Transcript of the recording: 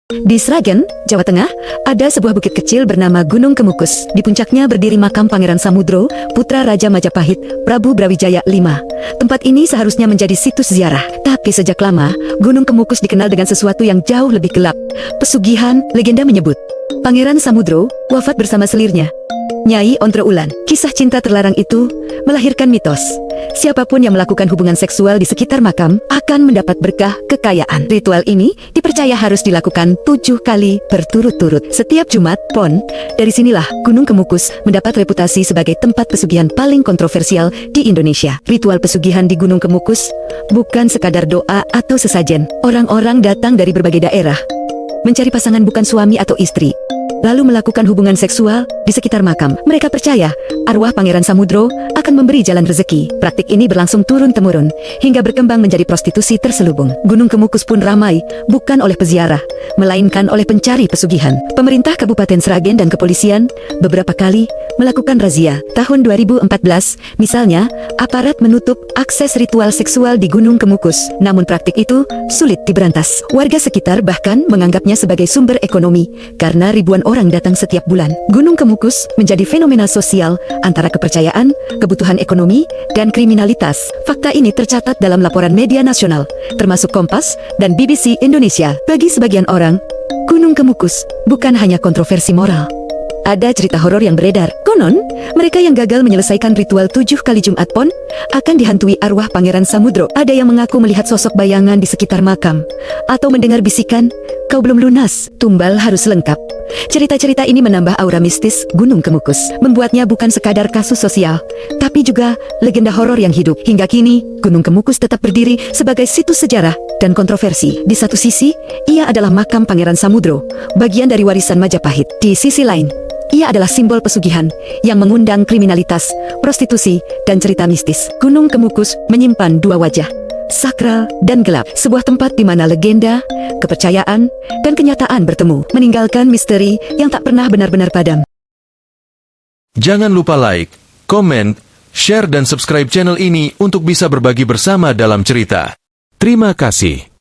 Di Sragen, Jawa Tengah, ada sebuah bukit kecil bernama Gunung Kemukus. Di puncaknya berdiri makam Pangeran Samudro, putra Raja Majapahit, Prabu Brawijaya V. Tempat ini seharusnya menjadi situs ziarah. Tapi sejak lama, Gunung Kemukus dikenal dengan sesuatu yang jauh lebih gelap. Pesugihan, legenda menyebut, Pangeran Samudro wafat bersama selirnya, Nyai Ontro Ulan. Kisah cinta terlarang itu melahirkan mitos. Siapapun yang melakukan hubungan seksual di sekitar makam akan mendapat berkah kekayaan. Ritual ini dipercaya harus dilakukan 7 kali berturut-turut setiap Jumat Pon. Dari sinilah Gunung Kemukus mendapat reputasi sebagai tempat pesugihan paling kontroversial di Indonesia. Ritual pesugihan di Gunung Kemukus bukan sekadar doa atau sesajen. Orang-orang datang dari berbagai daerah, mencari pasangan bukan suami atau istri, lalu melakukan hubungan seksual di sekitar makam. Mereka percaya arwah Pangeran Samudro akan memberi jalan rezeki. Praktik ini berlangsung turun-temurun hingga berkembang menjadi prostitusi terselubung. Gunung Kemukus pun ramai bukan oleh peziarah, melainkan oleh pencari pesugihan. Pemerintah Kabupaten Sragen dan kepolisian beberapa kali melakukan razia. Tahun 2014, misalnya, aparat menutup akses ritual seksual di Gunung Kemukus. Namun praktik itu sulit diberantas. Warga sekitar bahkan menganggapnya sebagai sumber ekonomi karena ribuan orang datang setiap bulan. Gunung Kemukus menjadi fenomena sosial antara kepercayaan, kebutuhan ekonomi, dan kriminalitas. Fakta ini tercatat dalam laporan media nasional, termasuk Kompas dan BBC Indonesia. Bagi sebagian orang, Gunung Kemukus bukan hanya kontroversi moral. Ada cerita horor yang beredar. Konon, mereka yang gagal menyelesaikan ritual 7 kali Jumat Pon akan dihantui arwah Pangeran Samudro. Ada yang mengaku melihat sosok bayangan di sekitar makam, atau mendengar bisikan, "Kau belum lunas, tumbal harus lengkap." Cerita-cerita ini menambah aura mistis Gunung Kemukus, membuatnya bukan sekadar kasus sosial, tapi juga legenda horor yang hidup. Hingga kini, Gunung Kemukus tetap berdiri sebagai situs sejarah dan kontroversi. Di satu sisi, ia adalah makam Pangeran Samudro, bagian dari warisan Majapahit. Di sisi lain, ia adalah simbol pesugihan yang mengundang kriminalitas, prostitusi, dan cerita mistis. Gunung Kemukus menyimpan dua wajah, sakral dan gelap. Sebuah tempat di mana legenda, kepercayaan, dan kenyataan bertemu, meninggalkan misteri yang tak pernah benar-benar padam. Jangan lupa like, komen, share dan subscribe channel ini untuk bisa berbagi bersama dalam cerita. Terima kasih.